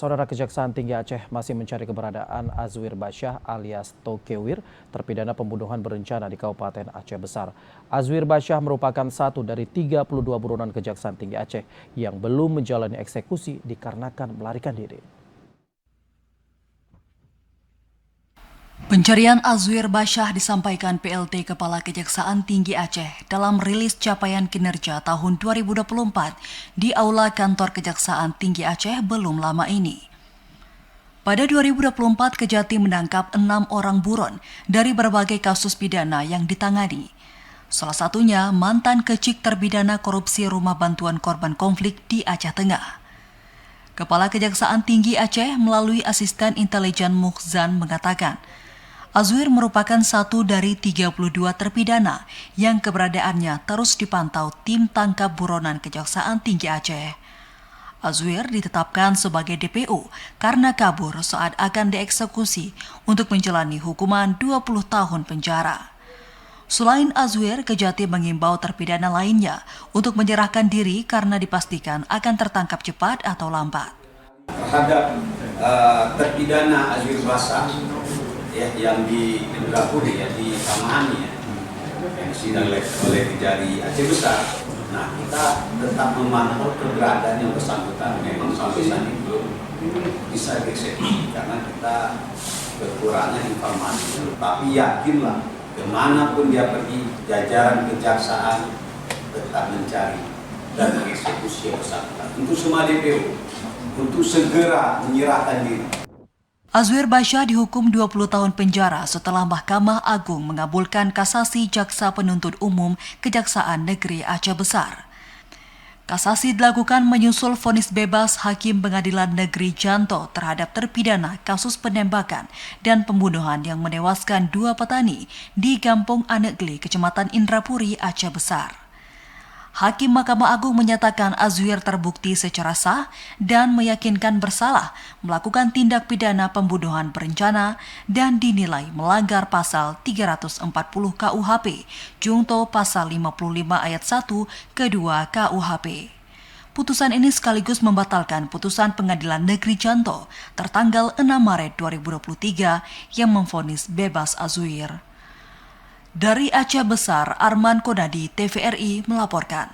Saudara Kejaksaan Tinggi Aceh masih mencari keberadaan Azwir Basyah alias Tokewir, terpidana pembunuhan berencana di Kabupaten Aceh Besar. Azwir Basyah merupakan satu dari 32 buronan Kejaksaan Tinggi Aceh yang belum menjalani eksekusi dikarenakan melarikan diri. Pencarian Azwir Basyah disampaikan PLT Kepala Kejaksaan Tinggi Aceh dalam rilis capaian kinerja tahun 2024 di Aula Kantor Kejaksaan Tinggi Aceh belum lama ini. Pada 2024, Kejati menangkap 6 orang buron dari berbagai kasus pidana yang ditangani. Salah satunya mantan kecik terpidana korupsi rumah bantuan korban konflik di Aceh Tengah. Kepala Kejaksaan Tinggi Aceh melalui asisten intelijen Mukhzan mengatakan, Azwir merupakan satu dari 32 terpidana yang keberadaannya terus dipantau tim tangkap buronan Kejaksaan Tinggi Aceh. Azwir ditetapkan sebagai DPO karena kabur saat akan dieksekusi untuk menjalani hukuman 20 tahun penjara. Selain Azwir, Kejati mengimbau terpidana lainnya untuk menyerahkan diri karena dipastikan akan tertangkap cepat atau lambat. Terhadap terpidana Azwir Basyah yang di Indrapuri di Samahani yang disidang oleh Kejari Aceh Besar. Nah, kita tetap memantau keberadaan yang bersangkutan. Memang sampai saat ini belum bisa dieksekusi karena kita kekurangan informasi. Tapi yakinlah, kemanapun dia pergi, jajaran kejaksaan tetap mencari dan mengeksekusi yang bersangkutan. Untuk semua DPO, untuk segera menyerahkan diri. Azwir Basyah dihukum 20 tahun penjara setelah Mahkamah Agung mengabulkan kasasi Jaksa Penuntut Umum Kejaksaan Negeri Aceh Besar. Kasasi dilakukan menyusul vonis bebas Hakim Pengadilan Negeri Janto terhadap terpidana kasus penembakan dan pembunuhan yang menewaskan 2 petani di Kampung Anegli, Kecamatan Indrapuri, Aceh Besar. Hakim Mahkamah Agung menyatakan Azwir terbukti secara sah dan meyakinkan bersalah melakukan tindak pidana pembunuhan berencana dan dinilai melanggar pasal 340 KUHP, Jungto pasal 55 ayat 1 kedua KUHP. Putusan ini sekaligus membatalkan putusan Pengadilan Negeri Janto tertanggal 6 Maret 2023 yang memvonis bebas Azwir. Dari Aceh Besar, Arman Konadi, TVRI melaporkan.